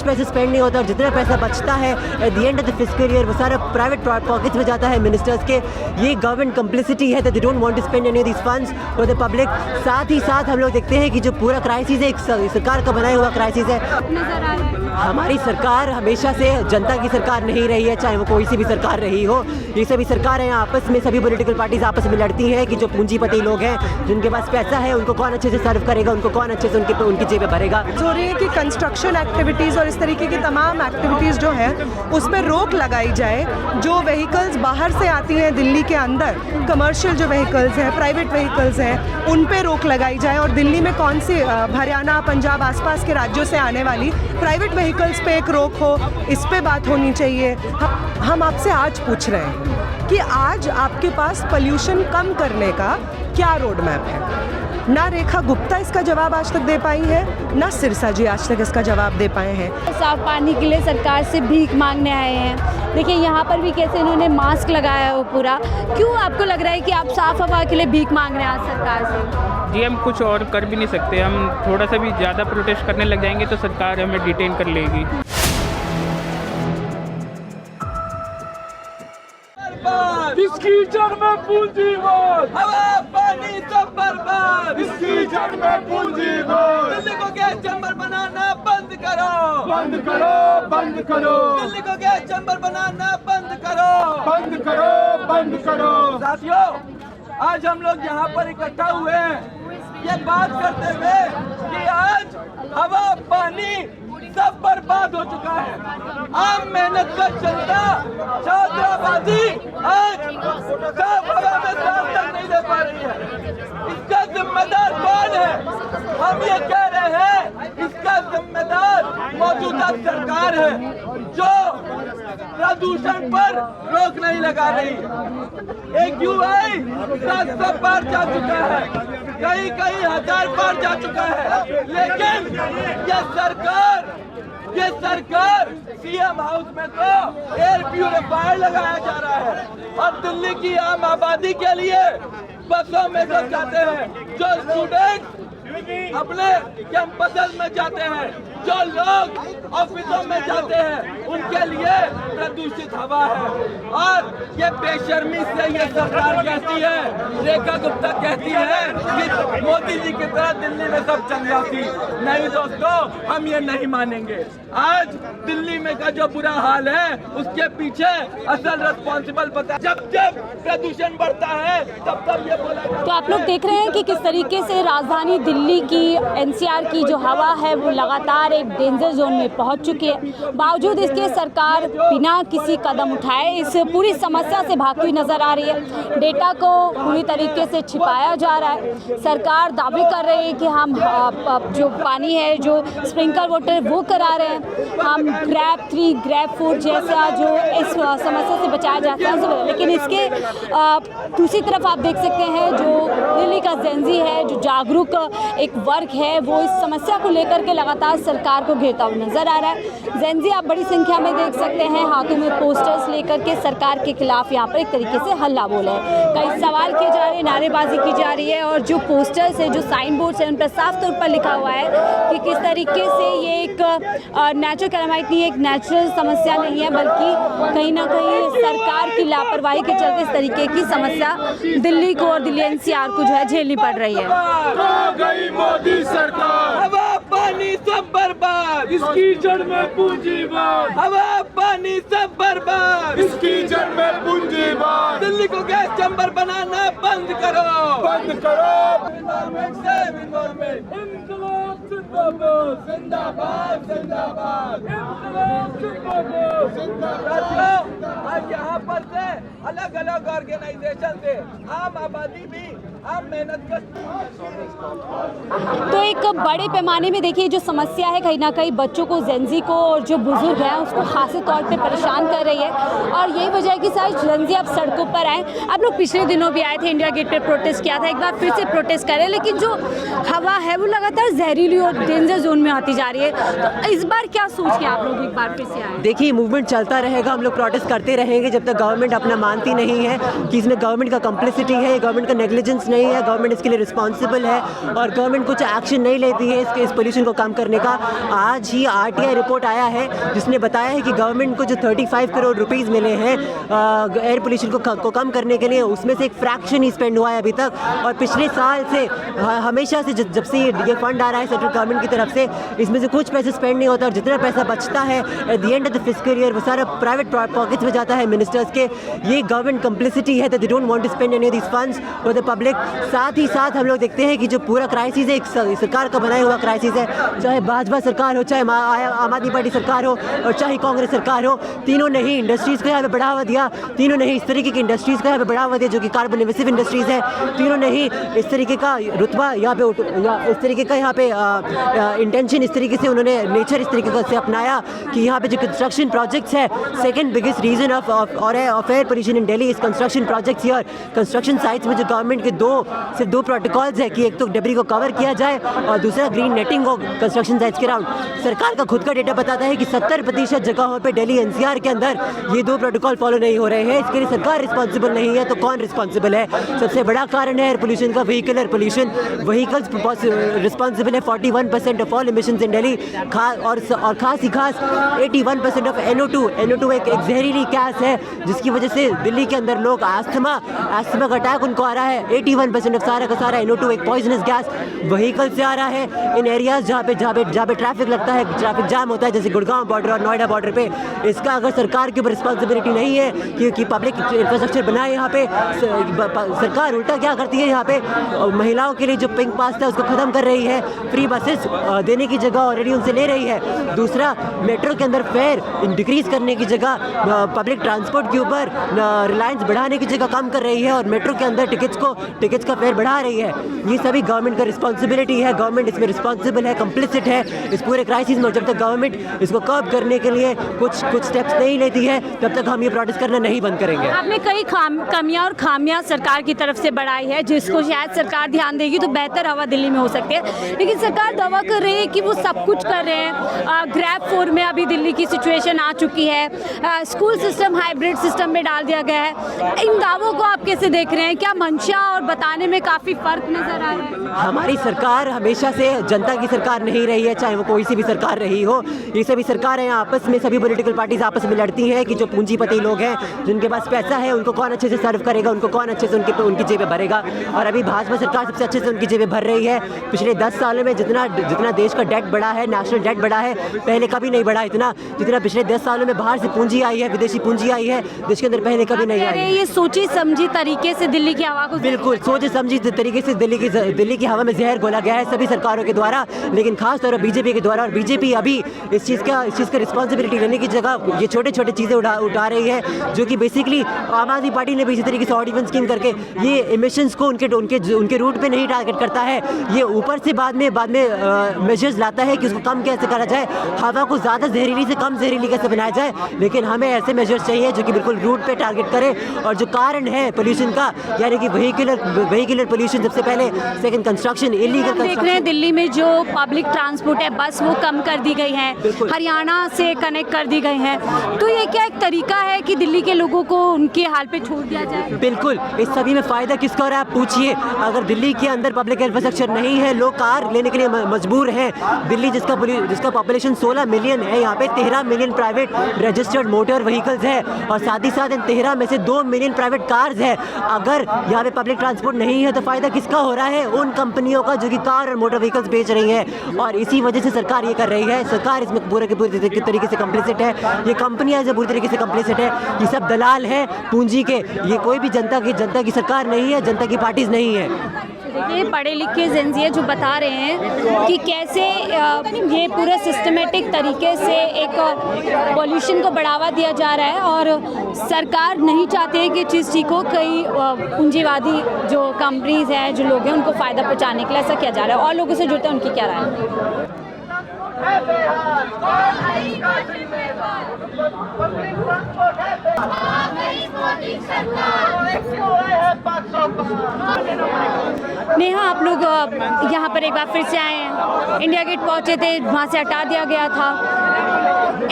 पैसे स्पेंड नहीं होता और जितना पैसा बचता है at the end of the fiscal year वो सारा प्राइवेट पॉकेट्स में जाता है मिनिस्टर्स के। ये गवर्नमेंट कंप्लिसिटी है, they don't want to spend any of this funds for the public. साथ ही साथ हम लोग देखते हैं कि जो पूरा क्राइसिस है एक सरकार का बनाया हुआ क्राइसिस है। हमारी सरकार हमेशा से जनता की सरकार नहीं रही है, चाहे वो कोई सी भी सरकार रही हो। ये सभी सरकारें आपस में, सभी पॉलिटिकल पार्टीज आपस में लड़ती हैं कि जो पूंजीपति लोग हैं जिनके पास पैसा है उनको कौन अच्छे से सर्व करेगा, उनको कौन अच्छे से उनकी जेब में भरेगा। हो रही है कि कंस्ट्रक्शन एक्टिविटीज़ और इस तरीके की तमाम एक्टिविटीज़ जो है उस पर रोक लगाई जाए। जो व्हीकल्स बाहर से आती हैं दिल्ली के अंदर, कमर्शियल जो व्हीकल्स हैं, प्राइवेट व्हीकल्स हैं, उन पे रोक लगाई जाए। और दिल्ली में कौन सी हरियाणा, पंजाब, आसपास के राज्यों से आने वाली प्राइवेट व्हीकल्स पे एक रोक हो, इस पे बात होनी चाहिए। हम आपसे आज पूछ रहे हैं कि आज आपके पास पोल्यूशन कम करने का क्या रोड मैप है। ना रेखा गुप्ता इसका जवाब आज तक दे पाई है, ना सिरसा जी आज तक इसका जवाब दे पाए हैं। साफ पानी के लिए सरकार से भीख मांगने आए हैं। देखिए यहाँ पर भी कैसे इन्होंने मास्क लगाया है वो पूरा। क्यों आपको लग रहा है कि आप साफ हवा के लिए भीख मांग रहे हैं आज सरकार से? जी, हम कुछ और कर भी नहीं सकते। हम थोड़ा सा भी ज़्यादा प्रोटेस्ट करने लग जाएंगे तो सरकार हमें डिटेन कर लेगी। इसकी जड़ में पूंजीवाद, हवा पानी सब बर्बाद। इसकी जड़ में पूंजीवाद। दिल्ली को गैस चैम्बर बनाना बंद करो, बंद करो, बंद करो। दिल्ली को गैस चैम्बर बनाना बंद करो, बंद करो, बंद करो। साथियों, आज हम लोग यहाँ पर इकट्ठा हुए हैं ये बात करते हुए कि आज हवा पानी सब बर्बाद हो चुका है। आम मेहनत का जनता, छात्राबाजी आज साफ हवा में सांस तक नहीं ले पा रही है। इसका जिम्मेदार कौन है? हम ये कह रहे हैं इसका जिम्मेदार मौजूदा सरकार है जो प्रदूषण पर रोक नहीं लगा रही। AQI 700 पार जा चुका है, कई 1000 पार जा चुका है, लेकिन ये सरकार CM हाउस में तो एयर प्यूरिफायर लगाया जा रहा है और दिल्ली की आम आबादी के लिए बसों में जो जाते हैं, जो स्टूडेंट अपने कैंपस में जाते हैं, जो लोग ऑफिसों में जाते हैं, उनके लिए प्रदूषित हवा है। और ये बेशर्मी से ये सरकार कहती है, रेखा गुप्ता कहती है कि मोदी जी की तरह दिल्ली में सब चल जाती। नहीं दोस्तों, हम ये नहीं मानेंगे। आज दिल्ली में का जो बुरा हाल है उसके पीछे असल रिस्पॉन्सिबल पता। जब प्रदूषण बढ़ता है तब ये बोला। तो आप लोग देख रहे हैं कि किस तरीके से राजधानी दिल्ली की NCR की जो हवा है वो लगातार एक डेंजर जोन में पहुंच चुकी है। बावजूद इसके सरकार बिना किसी कदम उठाए इस पूरी समस्या से भागती हुई नजर आ रही है। डेटा को पूरी तरीके से छिपाया जा रहा है। सरकार दावे कर रही है कि हम जो पानी है, जो स्प्रिंकलर वाटर वो करा रहे हैं, हम ग्रैब 3, ग्रैब 4 जैसा जो इस समस्या से बचाया जाता है। लेकिन इसके दूसरी तरफ आप देख सकते हैं जो दिल्ली का जेंजी है, जो जागरूक एक वर्ग है, वो इस समस्या को लेकर के लगातार सरकार को घेरता हुआ नजर आ रहा है। जेंजी आप बड़ी संख्या में देख सकते हैं हाथों में पोस्टर्स लेकर के सरकार के खिलाफ यहाँ पर एक तरीके से हल्ला बोला है। कई सवाल किए जा रहे हैं, नारेबाजी की जा रही है और जो पोस्टर्स है, जो साइन बोर्ड्स है, उन पर साफ तौर पर लिखा हुआ है कि किस तरीके से ये एक नेचुरल कैलामिटी नहीं, एक नेचुरल समस्या नहीं है, बल्कि कहीं ना कहीं सरकार की लापरवाही के चलते इस तरीके की समस्या दिल्ली को और दिल्ली NCR को जो है झेलनी पड़ रही है। गई मोदी सरकार, हवा पानी सब बर्बाद, इसकी जड़ में पूंजीवाद। हवा पानी सब बर्बाद, इसकी जड़ में पूंजीवाद। दिल्ली को गैस चैम्बर बनाना बंद करो, बंद करो। जिंदाबाद, जिंदाबाद, जिंदाबाद, आज यहाँ पर से अलग अलग ऑर्गेनाइजेशन से आम आबादी भी आम मेहनत कर। तो एक बड़े पैमाने में देखिए जो समस्या है कहीं ना कहीं बच्चों को, जेंजी को और जो बुजुर्ग हैं उसको खासी तौर पे परेशान कर रही है। और यही वजह है कि सारे जेंजी अब सड़कों पर आए। आप लोग पिछले दिनों भी आए थे, इंडिया गेट पे प्रोटेस्ट किया था, एक बार फिर से प्रोटेस्ट कर रहे हैं, लेकिन जो हवा है वो लगातार जहरीली और डेंजर जोन में आती जा रही है। तो इस बार क्या सोच के आप लोग एक बार फिर से आए? देखिए, मूवमेंट चलता रहेगा, हम लोग प्रोटेस्ट करते रहेंगे जब तक गवर्नमेंट अपना मानती नहीं है कि इसमें गवर्नमेंट का कंप्लिसिटी है, गवर्नमेंट का नेग्लिजेंस नहीं नहीं है, गवर्नमेंट इसके लिए रिस्पॉन्सिबल है और गवर्नमेंट कुछ एक्शन नहीं लेती है इस पोल्यूशन को कम करने का। आज ही RTI रिपोर्ट आया है जिसने बताया है कि गवर्नमेंट को जो 35 करोड़ रुपीज़ मिले हैं एयर पोल्यूशन को कम करने के लिए, उसमें से एक फ्रैक्शन ही स्पेंड हुआ है अभी तक। और पिछले साल से हमेशा से जब से ये फंड आ रहा है सेंट्रल गवर्नमेंट की तरफ से, इसमें से कुछ पैसे स्पेंड नहीं होता और जितना पैसा बचता है at the end of the fiscal year वो सारा प्राइवेट पॉकेट्स में जाता है मिनिस्टर्स के। ये गवर्नमेंट कंप्लिसिटी है, they don't want to spend any of this funds for the public. साथ ही साथ हम लोग देखते हैं कि जो पूरा क्राइसिस है एक सरकार का बनाया हुआ क्राइसिस है, चाहे भाजपा सरकार हो, चाहे आम आदमी पार्टी सरकार हो और चाहे कांग्रेस सरकार हो, तीनों ने ही इंडस्ट्रीज़ को यहाँ पे बढ़ावा दिया, तीनों ने ही इस तरीके की इंडस्ट्रीज़ को यहाँ पे बढ़ावा दिया जो कि कार्बन इमिसिव इंडस्ट्रीज़ है। तीनों ने ही इस तरीके का रुतबा यहाँ पे इस तरीके का यहाँ पे इंटेंशन इस तरीके से उन्होंने नेचर इस तरीके से अपनाया कि यहाँ पे जो कंस्ट्रक्शन प्रोजेक्ट्स है, second biggest reason of air pollution in Delhi is construction projects here. Construction sites में जो गवर्नमेंट के दो प्रोटोकॉल्स है कि एक तो डेब्री को कवर किया जाए और दूसरा ग्रीन नेटिंग हो कंस्ट्रक्शन साइट्स के अराउंड। सरकार का खुद का डेटा बताता है कि 70% जगहों पे दिल्ली NCR के अंदर ये दो प्रोटोकॉल फॉलो नहीं हो रहे हैं। इसके लिए सरकार रिस्पॉन्सिबल नहीं है तो कौन रिस्पॉन्सिबल है? सबसे बड़ा कारण है एयर पोल्यूशन का व्हीकल पोल्यूशन। व्हीकल्स रिस्पॉन्सिबल है 41% ऑफ ऑल इमिशंस इन दिल्ली और खास 81% ऑफ NO2 एक जहरीली गैस है जिसकी वजह से दिल्ली के अंदर लोग अस्थमा का अटैक उनको आ रहा है। 81% ऑफ सारा का सारा NO2 एक पॉइजनस गैस व्हीकल से आ रहा है इन एरियाज जहाँ पे ट्रैफिक लगता है, ट्रैफिक जाम होता है, जैसे गुड़गांव बॉर्डर और नोएडा बॉर्डर पे। इसका अगर सरकार के ऊपर रिस्पॉन्सिबिलिटी नहीं है क्योंकि पब्लिक इंफ्रास्ट्रक्चर बनाए यहाँ पे, सरकार उल्टा क्या करती है, यहाँ पे महिलाओं के लिए जो पिंक पास था उसको ख़त्म कर रही है, फ्री बसेस देने की जगह ऑलरेडी उनसे ले रही है। दूसरा, मेट्रो के अंदर फेयर इंक्रीज़ करने की जगह पब्लिक ट्रांसपोर्ट के ऊपर रिलायंस बढ़ाने की जगह कम कर रही है और मेट्रो के अंदर टिकट्स का फेयर बढ़ा रही है। ये सभी गवर्नमेंट का रिस्पॉन्सिबिलिटी है, गवर्नमेंट इसमें रिस्पॉन्सिबल है, कंप्लिसिट है इस पूरे क्राइसिस में। जब तक गवर्नमेंट इसको कर्ब करने के लिए कुछ स्टेप्स नहीं लेती है तब तक हम ये प्रोटेस्ट करना नहीं बंद करेंगे। आपने कई कमियां और खामियां सरकार की तरफ से बढ़ाई है जिसको शायद सरकार ध्यान देगी तो बेहतर हवा दिल्ली में हो सकती है, लेकिन सरकार दावा कर रही है कि वो सब कुछ कर रहे हैं। ग्रैब 4 में अभी दिल्ली की सिचुएशन आ चुकी है, स्कूल सिस्टम हाइब्रिड सिस्टम में डाल दिया गया है। इन दावों को आप कैसे देख रहे हैं? क्या मंशा और बताने में काफ़ी फर्क नजर आ रहा है? हमारी सरकार हमेशा से जनता की सरकार नहीं रही है, चाहे वो कोई सी भी सरकार रही हो। ये सभी सरकारें आपस में, सभी पॉलिटिकल पार्टीज आपस में लड़ती हैं कि जो पूंजीपति लोग हैं जिनके पास पैसा है उनको कौन अच्छे से सर्व करेगा, उनको कौन अच्छे से उनकी जेबें भरेगा। और अभी भाजपा सरकार सबसे अच्छे से उनकी जेबें भर रही है। पिछले 10 सालों में जितना देश का डेट बढ़ा है, नेशनल डेट बढ़ा है, पहले कभी नहीं बढ़ा इतना जितना पिछले 10 सालों में बाहर से पूंजी आई है, विदेशी पूंजी आई है देश के अंदर, पहले कभी नहीं आई। ये सोची समझी तरीके से दिल्ली की हवा को, बिल्कुल सोचे समझी तरीके से दिल्ली की हवा में जहर घोला गया है सभी सरकारों के द्वारा, लेकिन खास तौर पर बीजेपी के द्वारा। और बीजेपी अभी इस चीज़ का रिस्पॉन्सिबिलिटी लेने की जगह ये छोटे चीज़ें उठा रही है जो कि बेसिकली आम आदमी पार्टी ने भी इसी तरीके से ऑड इवन स्कीम करके ये इमिशंस को उनके रूट पे नहीं टारगेट करता है, ये ऊपर से बाद में मेजर्स लाता है कि उसको कम कैसे करा जाए, हवा को ज़्यादा जहरीली से कम जहरीली कैसे बनाया जाए। लेकिन हमें ऐसे मेजर्स चाहिए जो कि बिल्कुल रूट पे टारगेट करे और जो कारण है पोल्यूशन का, यानी कि व्हीकुलर पोल्यूशन सबसे पहले, सेकंड कंस्ट्रक्शन, इलीगल देख रहे हैं दिल्ली में जो पब्लिक ट्रांसपोर्ट है, बस वो कम कर दी गई है, हरियाणा से कनेक्ट कर दी गई है। तो ये क्या एक तरीका है कि दिल्ली के लोगों को उनके हाल पे छोड़ दिया जाए? बिल्कुल, इस सभी में फ़ायदा किसका हो रहा है आप पूछिए। अगर दिल्ली के अंदर पब्लिक इंफ्रास्ट्रक्चर नहीं है, लोग कार लेने के लिए मजबूर हैं। दिल्ली जिसका पॉपुलेशन 16 मिलियन है, यहाँ पे 13 million private registered motor vehicles है और साथ ही साथ इन 13 में से 2 मिलियन प्राइवेट कार्स है। अगर यहाँ पे पब्लिक ट्रांसपोर्ट नहीं है तो फ़ायदा किसका हो रहा है? उन कंपनियों का जो कि कार और मोटर व्हीकल्स बेच रही हैं और इसी वजह से सरकार ये कर रही है। सरकार इसमें पूरे तरीके से कंप्लिसिट है, ये कंपनियां जो पूरी तरीके से कंप्लिसिट है, ये सब दलाल है पूंजी के। ये कोई भी जनता की सरकार नहीं है, जनता की पार्टीज नहीं है। देखिए पढ़े लिखे जेंजी जो बता रहे हैं कि कैसे ये पूरा सिस्टमेटिक तरीके से एक पॉल्यूशन को बढ़ावा दिया जा रहा है और सरकार नहीं चाहते है कि जिस चीज़ को कई पूंजीवादी जो कंपनीज हैं, जो लोग हैं, उनको फ़ायदा पहुंचाने के लिए ऐसा किया जा रहा है। और लोगों से जुड़ते हैं, उनकी क्या राय है? नेहा, आप लोग यहाँ पर एक बार फिर से आए हैं, इंडिया गेट पहुँचे थे, वहाँ से हटा दिया गया था।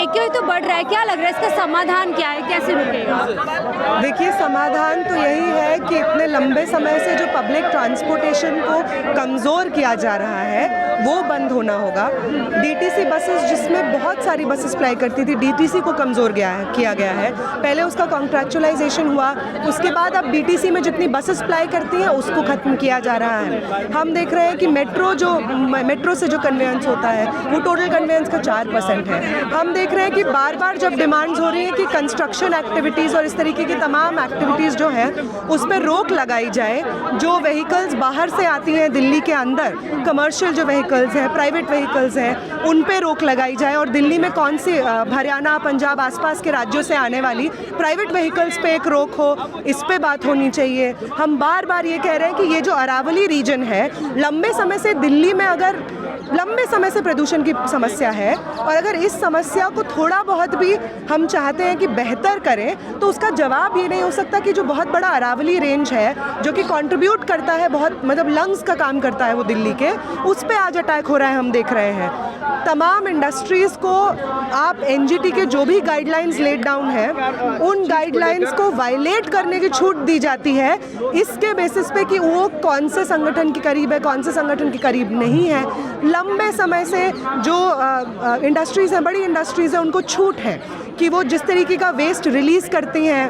एक्यूआई तो बढ़ रहा है, क्या लग रहा है इसका समाधान क्या है, कैसे रुकेगा? देखिए, समाधान तो यही है कि इतने लंबे समय से जो पब्लिक ट्रांसपोर्टेशन को कमज़ोर किया जा रहा है वो बंद होना होगा। डीटीसी बसेस, जिसमें बहुत सारी बसेस अप्लाई करती थी, डीटीसी को कमज़ोर किया गया है। पहले उसका कॉन्ट्रैक्चुअलाइजेशन हुआ, उसके बाद अब डीटीसी में जितनी बसेस अप्लाई करती हैं उसको ख़त्म किया जा रहा है। हम देख रहे हैं कि मेट्रो से जो कन्वेंस होता है वो टोटल कन्वेंस का 4% है। हम देख रहे हैं कि बार बार जब डिमांड्स हो रही हैं कि कंस्ट्रक्शन एक्टिविटीज़ और इस तरीके की तमाम एक्टिविटीज़ जो है उस पर रोक लगाई जाए। जो व्हीकल्स बाहर से आती हैं दिल्ली के अंदर, कमर्शियल जो व्हीकल्स हैं, प्राइवेट व्हीकल्स हैं, उन पे रोक लगाई जाए। और दिल्ली में कौन सी हरियाणा, पंजाब, आसपास के राज्यों से आने वाली प्राइवेट व्हीकल्स पे एक रोक हो, इस पे बात होनी चाहिए। हम बार बार ये कह रहे हैं कि ये जो अरावली रीजन है, लंबे समय से दिल्ली में लंबे समय से प्रदूषण की समस्या है, और अगर इस समस्या को थोड़ा बहुत भी हम चाहते हैं कि बेहतर करें तो उसका जवाब ये नहीं हो सकता कि जो बहुत बड़ा अरावली रेंज है जो कि कंट्रीब्यूट करता है, बहुत मतलब लंग्स का काम करता है वो दिल्ली के, उस पे आज अटैक हो रहा है। हम देख रहे हैं तमाम इंडस्ट्रीज़ को आप एनजीटी के जो भी गाइडलाइंस लेड डाउन है उन गाइडलाइंस को वायलेट करने की छूट दी जाती है, इसके बेसिस पे कि वो कौन से संगठन के करीब है, कौन से संगठन के करीब नहीं है। लंबे समय से जो इंडस्ट्रीज़ हैं, बड़ी इंडस्ट्रीज़ हैं, उनको छूट है कि वो जिस तरीके का वेस्ट रिलीज़ करती हैं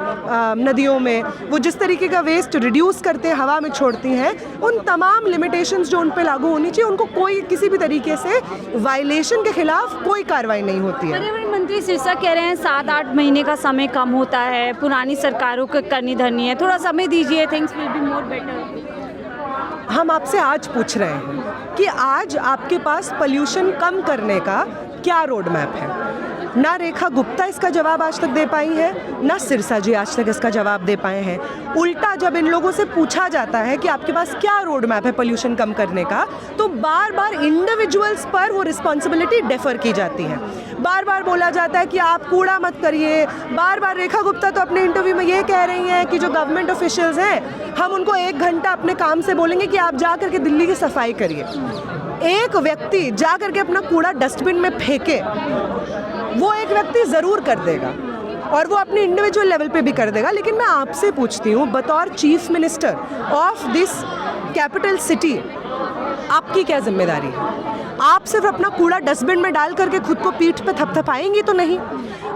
नदियों में, वो जिस तरीके का वेस्ट रिड्यूस करते हैं, हवा में छोड़ती हैं, उन तमाम लिमिटेशंस जो उन पे लागू होनी चाहिए उनको कोई किसी भी तरीके से वायलेशन के खिलाफ कोई कार्रवाई नहीं होती है। पर्यावरण मंत्री सिरसा कह रहे हैं 7-8 महीने का समय कम होता है, पुरानी सरकारों को करनी धरनी है, थोड़ा समय दीजिए, things will be more better. हम आपसे आज पूछ रहे हैं कि आज आपके पास पोल्यूशन कम करने का क्या रोड मैप है। ना रेखा गुप्ता इसका जवाब आज तक दे पाई है, ना सिरसा जी आज तक इसका जवाब दे पाए हैं। उल्टा जब इन लोगों से पूछा जाता है कि आपके पास क्या रोड मैप है पोल्यूशन कम करने का, तो बार बार इंडिविजुअल्स पर वो रिस्पॉन्सिबिलिटी डेफर की जाती है। बार बार बोला जाता है कि आप कूड़ा मत करिए। बार बार रेखा गुप्ता तो अपने इंटरव्यू में ये कह रही हैं कि जो गवर्नमेंट ऑफिशियल्स हैं, हम उनको 1 घंटा अपने काम से बोलेंगे कि आप जा करके दिल्ली की सफाई करिए। एक व्यक्ति जा करके अपना कूड़ा डस्टबिन में फेंके, वो एक व्यक्ति ज़रूर कर देगा और वो अपने इंडिविजुअल लेवल पे भी कर देगा। लेकिन मैं आपसे पूछती हूँ, बतौर chief minister of this capital city, आपकी क्या जिम्मेदारी है? आप सिर्फ अपना कूड़ा डस्टबिन में डाल करके खुद को पीठ पे थपथपाएंगी तो नहीं।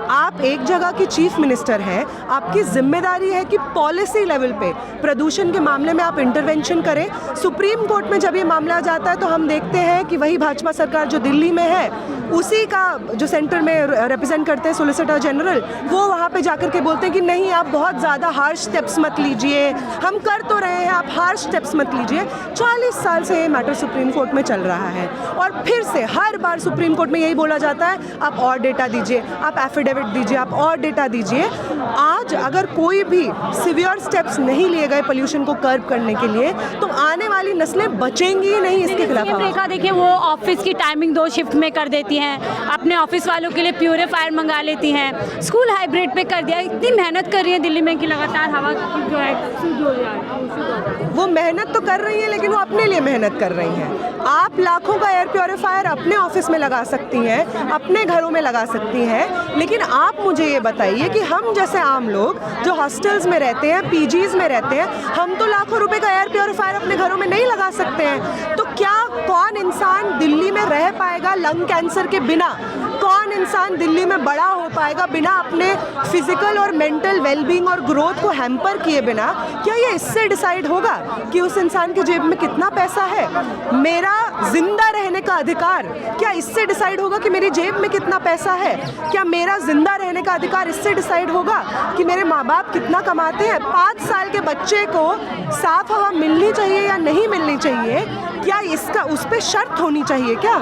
आप एक जगह की चीफ मिनिस्टर हैं, आपकी जिम्मेदारी है कि पॉलिसी लेवल पे प्रदूषण के मामले में आप इंटरवेंशन करें। सुप्रीम कोर्ट में जब ये मामला जाता है तो हम देखते हैं कि वही भाजपा सरकार जो दिल्ली में है, उसी का जो सेंटर में रिप्रेजेंट करते हैं सॉलिसिटर जनरल, वो वहाँ पे जाकर के बोलते हैं कि नहीं, आप बहुत ज़्यादा हार्श स्टेप्स मत लीजिए, हम कर तो रहे हैं, आप हार्श स्टेप्स मत लीजिए। 40 साल से ये मैटर सुप्रीम कोर्ट में चल रहा है और फिर से हर बार सुप्रीम कोर्ट में यही बोला जाता है, आप और डेटा दीजिए, आप एफिडेविट दीजिए, आप और डेटा दीजिए। आज अगर कोई भी सिवियर स्टेप्स नहीं लिए गए पोल्यूशन को कर्ब करने के लिए, तो आने वाली नस्लें बचेंगी ही नहीं इसके खिलाफ। रेखा देखिए, वो ऑफिस की टाइमिंग 2 शिफ्ट में कर देती हैं, अपने ऑफिस वालों के लिए प्यूरीफायर मंगा लेती हैं, स्कूल हाइब्रिड पे कर दिया। इतनी मेहनत कर रही है दिल्ली में कि लगातार हवा जो है शुद्ध हो जाए। वो मेहनत तो कर रही है, लेकिन वो अपने लिए मेहनत कर रही हैं। आप लाखों का एयर प्योरीफायर अपने ऑफिस में लगा सकती हैं, अपने घरों में लगा सकती हैं, लेकिन आप मुझे ये बताइए कि हम जैसे आम लोग जो हॉस्टल्स में रहते हैं, पीजीज में रहते हैं, हम तो लाखों रुपए का एयर प्योरीफायर अपने घरों में नहीं लगा सकते हैं। तो क्या कौन इंसान दिल्ली में रह पाएगा लंग कैंसर के बिना? कौन इंसान दिल्ली में बड़ा हो पाएगा बिना अपने फिजिकल और मेंटल वेलबींग और ग्रोथ को हैम्पर किए बिना? क्या ये इससे डिसाइड होगा कि उस इंसान की जेब में कितना पैसा है? मेरा जिंदा रहने का अधिकार क्या इससे डिसाइड होगा कि मेरी जेब में कितना पैसा है? क्या मेरा जिंदा रहने का अधिकार इससे डिसाइड होगा कि मेरे माँ बाप कितना कमाते हैं? 5 साल के बच्चे को साफ हवा मिलनी चाहिए या नहीं मिलनी चाहिए? क्या इसका उस पर शर्त होनी चाहिए? क्या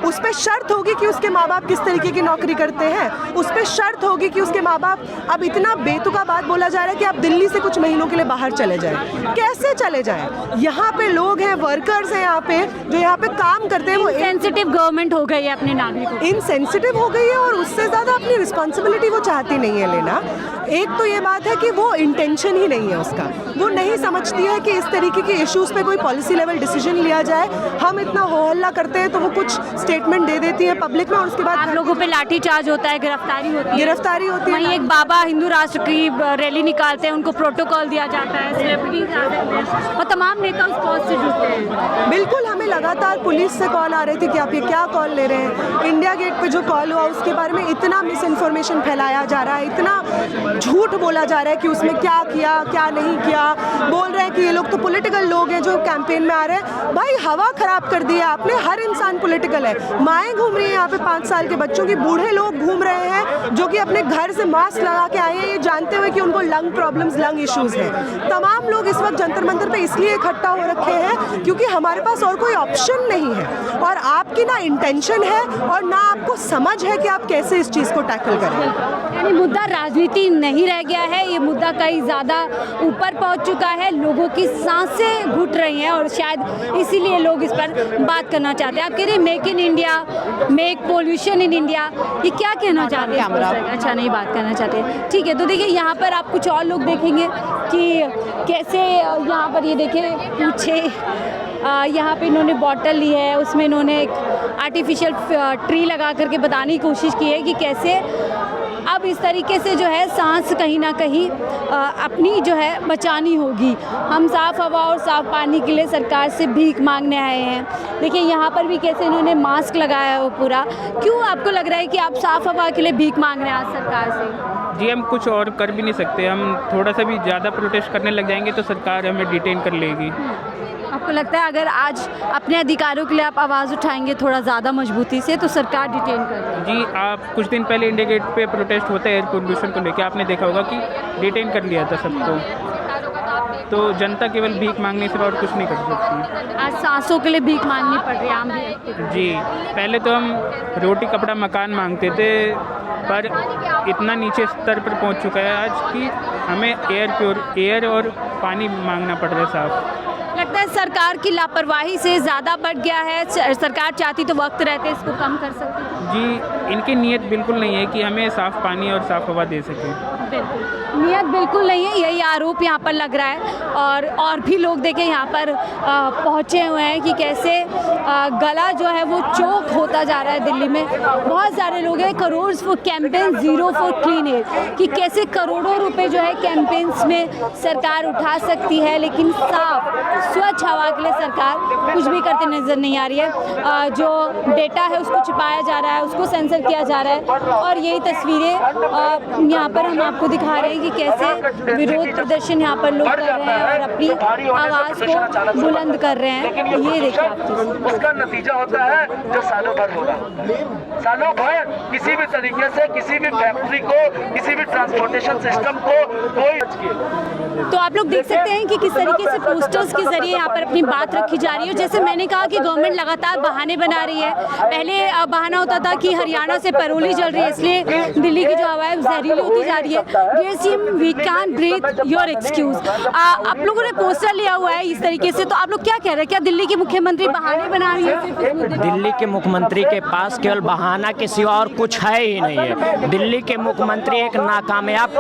उस पर शर्त होगी कि उसके माँ बाप किस तरीके की नौकरी करते हैं? उस पर शर्त होगी कि उसके माँ बाप, अब इतना बेतुका बात बोला जा रहा है कि आप दिल्ली से कुछ महीनों के लिए बाहर चले जाएं। कैसे चले जाएं? यहाँ पे लोग हैं, वर्कर्स हैं यहाँ पे, जो यहाँ पे काम करते हैं। वो इनसेंसिटिव गवर्नमेंट हो गई है अपने नागरिकों, इनसेंसिटिव हो गई है और उससे ज़्यादा अपनी रिस्पॉन्सिबिलिटी वो चाहती नहीं है लेना। एक तो ये बात है कि वो इंटेंशन ही नहीं है उसका। वो नहीं समझती है कि इस तरीके के इश्यूज़ पे कोई पॉलिसी लेवल डिसीजन लिया जाए। हम इतना हो हल्ला करते हैं तो वो कुछ स्टेटमेंट दे देती है पब्लिक में और उसके बाद आप लोगों पे लाठीचार्ज होता है, गिरफ्तारी होती है। वहीं एक बाबा हिंदू राष्ट्र की रैली निकालते हैं, उनको प्रोटोकॉल दिया जाता है, सेलिब्रिटीज आते हैं और तमाम नेता उस कॉज से जुड़ते हैं। बिल्कुल, हमें लगातार पुलिस से कॉल आ रहे थे कि आप ये क्या कॉल ले रहे हैं। इंडिया गेट पे जो कॉल हुआ उसके बारे में इतना मिस इन्फॉर्मेशन फैलाया जा रहा है, इतना झूठ बोला जा रहा है कि उसमें क्या किया क्या नहीं किया। बोल रहे हैं कि ये लोग तो पॉलिटिकल लोग हैं जो कैंपेन में आ रहे हैं। भाई हवा खराब कर दी है आपने। हर इंसान पॉलिटिकल है। माएँ घूम रही हैं यहाँ पे 5 साल के बच्चों की, बूढ़े लोग घूम रहे हैं जो कि अपने घर से मास्क लगा के आए हैं ये जानते हुए कि उनको लंग प्रॉब्लम्स, लंग इश्यूज़ हैं। तमाम लोग इस वक्त जंतर मंतर पे इसलिए इकट्ठा हो रखे हैं क्योंकि हमारे पास और कोई ऑप्शन नहीं है और आपकी ना इंटेंशन है और ना आपको समझ है कि आप कैसे इस चीज़ को टैकल करें। यानी मुद्दा राजनीति नहीं रह गया है, ये मुद्दा कहीं ज़्यादा ऊपर पहुंच चुका है। लोगों की सांसें घुट रही हैं और शायद इसीलिए लोग इस पर बात करना चाहते हैं। आप कह रहे हैं make in India, make pollution in India, ये क्या कहना चाहते हैं? अच्छा, नहीं बात करना चाहते, ठीक है। तो देखिए यहाँ पर आप कुछ और लोग देखेंगे कि कैसे यहाँ पर ये देखें पूछे यहाँ पे इन्होंने बॉटल ली है, उसमें इन्होंने एक आर्टिफिशियल ट्री लगा करके बताने की कोशिश की है कि कैसे अब इस तरीके से जो है सांस कहीं ना कहीं अपनी जो है बचानी होगी। हम साफ़ हवा और साफ़ पानी के लिए सरकार से भीख मांगने आए हैं। देखिए यहाँ पर भी कैसे इन्होंने मास्क लगाया है वो पूरा। क्यों आपको लग रहा है कि आप साफ़ हवा के लिए भीख मांग रहे हैं आज सरकार से? जी, हम कुछ और कर भी नहीं सकते। हम थोड़ा सा भी ज़्यादा प्रोटेस्ट करने लग जाएंगे तो सरकार हमें डिटेन कर लेगी। आपको लगता है अगर आज अपने अधिकारों के लिए आप आवाज़ उठाएंगे थोड़ा ज़्यादा मजबूती से तो सरकार डिटेन कर देगी? जी, आप कुछ दिन पहले इंडिया गेट पे प्रोटेस्ट होता है एयर पोल्यूशन को लेकर, आपने देखा होगा कि डिटेन कर लिया था सबको। तो जनता केवल भीख मांगने से और कुछ नहीं कर सकती। आज सांसों के लिए भीख मांगनी पड़ रही है आम व्यक्ति को। जी, पहले तो हम रोटी कपड़ा मकान मांगते थे, पर इतना नीचे स्तर पर पहुंच चुका है आज कि हमें एयर और पानी मांगना पड़ रहा है साफ। लगता है सरकार की लापरवाही से ज़्यादा बढ़ गया है। सरकार चाहती तो वक्त रहते इसको कम कर सकती थी। जी, इनकी नीयत बिल्कुल नहीं है कि हमें साफ़ पानी और साफ़ हवा दे सके। बिल्कुल नीयत बिल्कुल नहीं है, यही आरोप यहाँ पर लग रहा है। और भी लोग देखें यहाँ पर पहुँचे हुए हैं कि कैसे गला जो है वो चोक होता जा रहा है दिल्ली में। बहुत सारे लोग हैं। Crore for campaign zero for clean air, कि कैसे करोड़ों रुपए जो है कैंपेन्स में सरकार उठा सकती है लेकिन साफ स्वच्छ हवा के लिए सरकार कुछ भी करते नज़र नहीं आ रही है। जो डेटा है उसको छिपाया जा रहा है, उसको सेंसर किया जा रहा है। और यही तस्वीरें यहाँ पर हम आपको दिखा रहे हैं कि कैसे विरोध प्रदर्शन यहाँ पर लोग कर रहे हैं और अपनी आवाज़ को बुलंद कर रहे हैं। ये देखिए आप, उसका नतीजा होता है जो सालों भर होगा। सालों भर किसी भी तरीके से किसी भी फैक्ट्री को, किसी भी ट्रांसपोर्टेशन सिस्टम को कोई। तो आप लोग देख सकते हैं कि किस तरीके से पोस्टर्स के जरिए यहाँ पर अपनी बात रखी जा रही है। जैसे मैंने कहा कि गवर्नमेंट लगातार बहाने बना रही है। पहले बहाना होता था कि हरियाणा से पैरोली जल रही है इसलिए दिल्ली की जो हवा है जहरीली होती जा रही है। We can breathe your excuse. आप लोगों ने पोस्टर लिया हुआ है इस तरीके से, तो आप लोग क्या कह रहे हैं? क्या दिल्ली के मुख्यमंत्री बहाने बना रही है? दिल्ली के मुख्यमंत्री के पास केवल बहाना के सिवा और कुछ है ही नहीं है। दिल्ली के मुख्यमंत्री एक नाकामयाब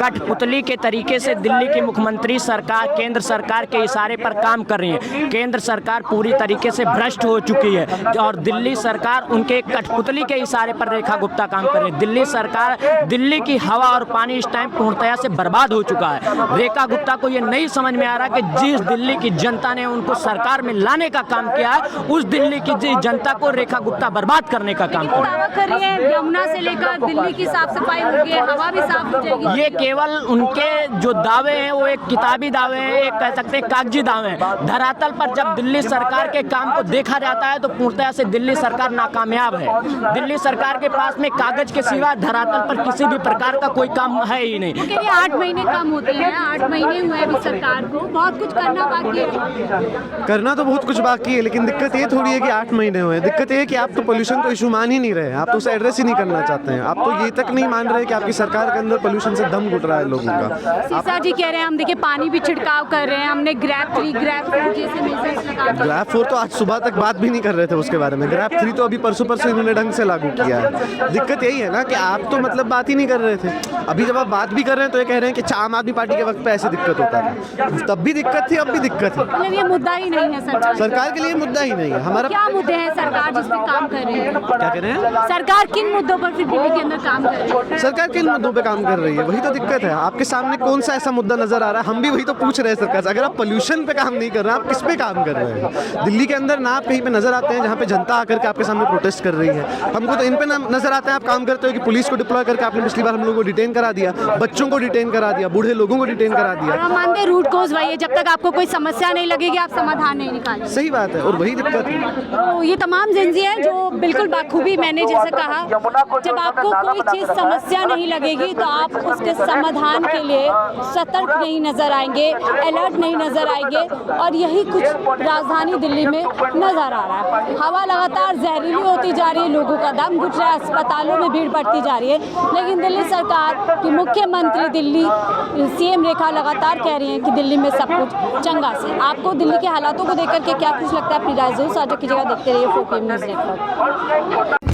कठपुतली के तरीके से दिल्ली की मुख्यमंत्री सरकार केंद्र सरकार के इशारे पर काम कर रही है। केंद्र सरकार पूरी तरीके से भ्रष्ट हो चुकी है और दिल्ली सरकार उनके कठपुतली के इशारे पर रेखा गुप्ता काम कर रही है। दिल्ली सरकार, दिल्ली की हवा और पानी इस टाइम पूर्णतया से बर्बाद हो चुका है। रेखा गुप्ता को ये नहीं समझ में आ रहा कि जिस दिल्ली की जनता ने उनको सरकार में लाने का काम किया है उस दिल्ली की जनता को रेखा गुप्ता बर्बाद करने का काम कर रही है। यमुना से लेकर दिल्ली की साफ सफाई होगी, हवा भी साफ हो जाएगी। ये केवल उनके जो दावे हैं वो एक किताबी दावे हैं, एक कह सकते हैं कागजी दावे हैं। धरातल पर जब दिल्ली सरकार के काम को देखा जाता है तो पूर्णतया से दिल्ली सरकार नाकामयाब है। दिल्ली सरकार के पास में कागज के सिवा धरातल पर किसी भी प्रकार का कोई काम है ही नहीं। 8 महीने कम होते हैं, 8 महीने हुए अभी सरकार को, बहुत कुछ करना बाकी है। करना तो बहुत कुछ बाकी है, लेकिन दिक्कत ये थोड़ी है कि 8 महीने हुए। दिक्कत ये है कि आप तो पोल्यूशन को इशू मान ही नहीं रहे, आप तो उसे एड्रेस ही नहीं करना चाहते हैं। आप तो ये तक नहीं मान रहे कि आपकी सरकार के अंदर पोल्यूशन से दम घुट रहा है लोगों का। सीसा जी कह रहे हैं हम देखिए पानी भी छिड़काव कर रहे हैं, हमने ग्रैब 3 ग्रैब 4 जैसे मेजर्स लगा। ग्रैब 4 तो आज सुबह तक बात भी नहीं कर रहे थे उसके बारे में। ग्रैब 3 तो अभी परसों इन्होंने ढंग से लागू लागू किया है। दिक्कत यही है ना कि आप तो मतलब बात ही नहीं कर रहे थे, अभी जब आप बात भी कर रहे हैं तो ये कह रहे हैं कि आम आदमी पार्टी के वक्त पे ऐसी दिक्कत होता था, तब भी दिक्कत थी, अब भी दिक्कत है। मतलब ये मुद्दा ही नहीं है सरकार के लिए मुद्दा ही नहीं है हमारा। क्या मुद्दे हैं सरकार जिस पे काम कर रही है? क्या कह रहे हैं? सरकार किन मुद्दों पर फिर दिल्ली के अंदर काम कर रही है? सरकार किन मुद्दों पे काम कर रही है, वही तो दिक्कत है। आपके सामने कौन सा ऐसा मुद्दा नजर आ रहा है? हम भी वही तो पूछ रहे हैं सरकार से। अगर आप पोल्यूशन पे काम नहीं कर रहे हैं, आप किस पे काम कर रहे हैं? दिल्ली के अंदर ना आप कहीं पे नजर आते हैं जहाँ पे जनता आकर के आपके सामने प्रोटेस्ट कर रही है। हमको तो इन पे नजर आता है आप काम करते हो कि पुलिस को डिप्लॉय करके आपने पिछली बार हम लोगों को डिटेन करा दिया, बच्चों को डिटेन करा दिया, बूढ़े लोगों को डिटेन करा दिया। हम मानते हैं रूट कोज वही है, जब तक आपको कोई समस्या नहीं लगेगी आप समाधान नहीं निकालेंगे। सही बात है, और वही दिक्कत है। तो ये तमाम जेंजी हैं जो बिल्कुल बाखूबी, मैंने जैसे कहा, जब आपको कोई चीज़ समस्या नहीं लगेगी तो आप उसके समाधान के लिए सतर्क नहीं नजर आएंगे, अलर्ट नहीं नजर आएंगे, और यही कुछ राजधानी दिल्ली में नजर आ रहा है। हवा लगातार जहरीली होती जा रही है, लोगों का दम घुट रहा है, अस्पतालों में भीड़ बढ़ती जा रही है, लेकिन दिल्ली सरकार की मुख्यमंत्री दिल्ली सीएम रेखा लगातार कह रही हैं कि दिल्ली में सब कुछ चंगा से। आपको दिल्ली के हालातों को देख करके क्या कुछ लगता है? अपनी राय जरूर साझा कीजिएगा। देखते रहिए 4PM न्यूज़ नेटवर्क।